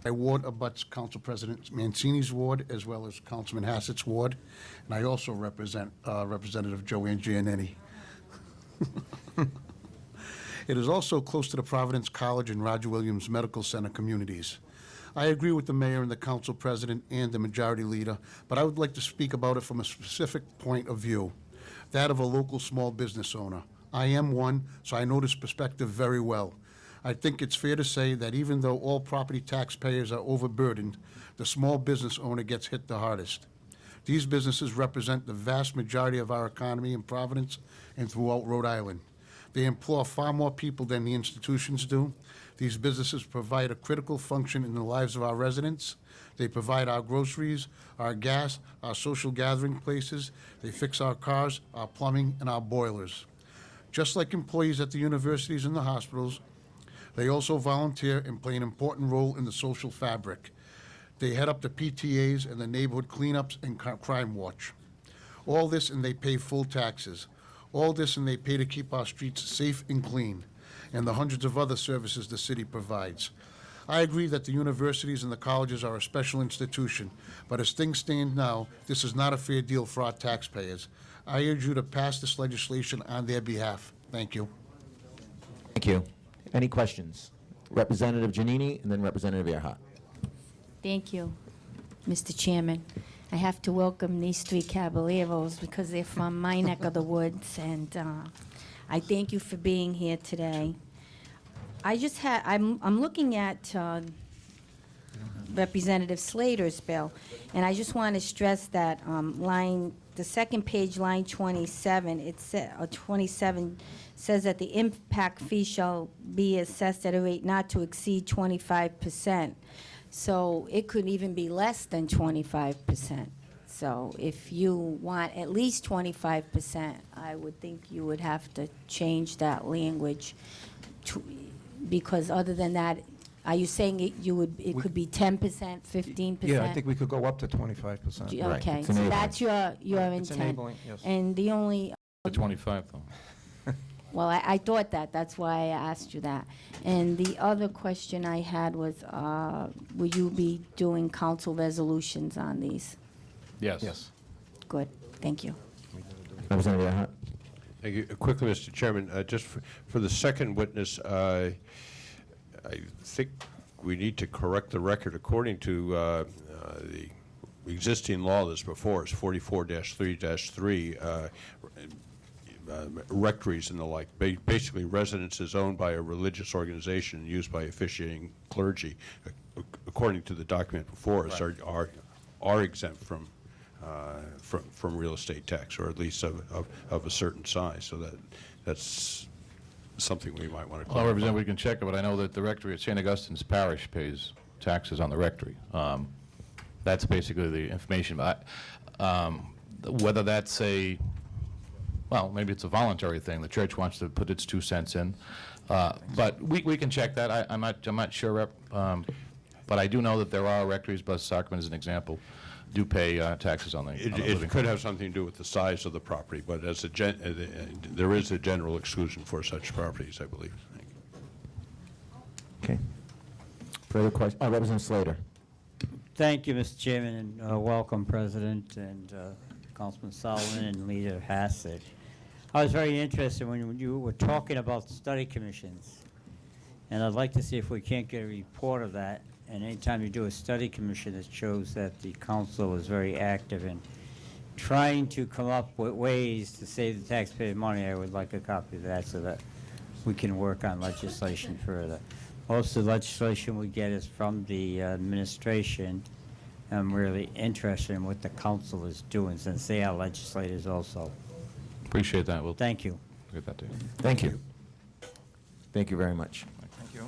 My ward abuts Council President Mancini's ward as well as Councilman Hassett's ward, and I also represent Representative Joanne Giannetti. It is also close to the Providence College and Roger Williams Medical Center communities. I agree with the mayor and the council president and the majority leader, but I would like to speak about it from a specific point of view, that of a local small business owner. I am one, so I know this perspective very well. I think it's fair to say that even though all property taxpayers are overburdened, the small business owner gets hit the hardest. These businesses represent the vast majority of our economy in Providence and throughout Rhode Island. They employ far more people than the institutions do. These businesses provide a critical function in the lives of our residents. They provide our groceries, our gas, our social gathering places. They fix our cars, our plumbing, and our boilers. Just like employees at the universities and the hospitals, they also volunteer and play an important role in the social fabric. They head up the PTAs and the neighborhood cleanups and crime watch. All this, and they pay full taxes. All this, and they pay to keep our streets safe and clean, and the hundreds of other services the city provides. I agree that the universities and the colleges are a special institution, but as things stand now, this is not a fair deal for our taxpayers. I urge you to pass this legislation on their behalf. Thank you. Thank you. Any questions? Representative Giannini and then Representative Earhart. Thank you, Mr. Chairman. I have to welcome these three caballeros because they're from my neck of the woods, and I thank you for being here today. I'm looking at Representative Slater's bill, and I just want to stress that the second page, line 27, 27 says that the impact fee shall be assessed at a rate not to exceed 25%. So it could even be less than 25%. So if you want at least 25%, I would think you would have to change that language because other than that, are you saying it could be 10%, 15%? Yeah, I think we could go up to 25%. Right. Okay, It's so enabling. that's your It's intent. enabling, yes. And the only, The 25, though. well, I thought that's why I asked you that. And the other question I had was, will you be doing council resolutions on these? Yes. Yes. Good, thank you. Representative Earhart. Thank you. Quickly, Mr. Chairman, just for the second witness, I think we need to correct the record according to the existing law that's before us, 44-3-3, rectories and the like. Basically, residences owned by a religious organization used by officiating clergy, according to the document before us, are exempt from real estate tax, or at least of a certain size. So that's something we might want to clarify. Well, Representative, we can check it, but I know that the rectory at St. Augustine's Parish pays taxes on the rectory. That's basically the information. Whether that's well, maybe it's a voluntary thing. The church wants to put its 2 cents in, but we can check that. I'm not sure, Rep, but I do know that there are rectories. Blessed Sacrament is an example. Do pay taxes on the. It could have something to do with the size of the property, but as there is a general exclusion for such properties, I believe. Thank you. Okay. Further questions? Representative Slater. Thank you, Mr. Chairman, and welcome, President and Councilman Solomon and Leader Hassett. I was very interested when you were talking about study commissions, and I'd like to see if we can't get a report of that. And anytime you do a study commission, it shows that the council is very active in trying to come up with ways to save the taxpayer money. I would like a copy of that so that we can work on legislation further. Most of the legislation we get is from the administration. I'm really interested in what the council is doing, since they are legislators also. Appreciate that. We'll Thank you. get that to you. Thank you. Thank you very much. Thank you.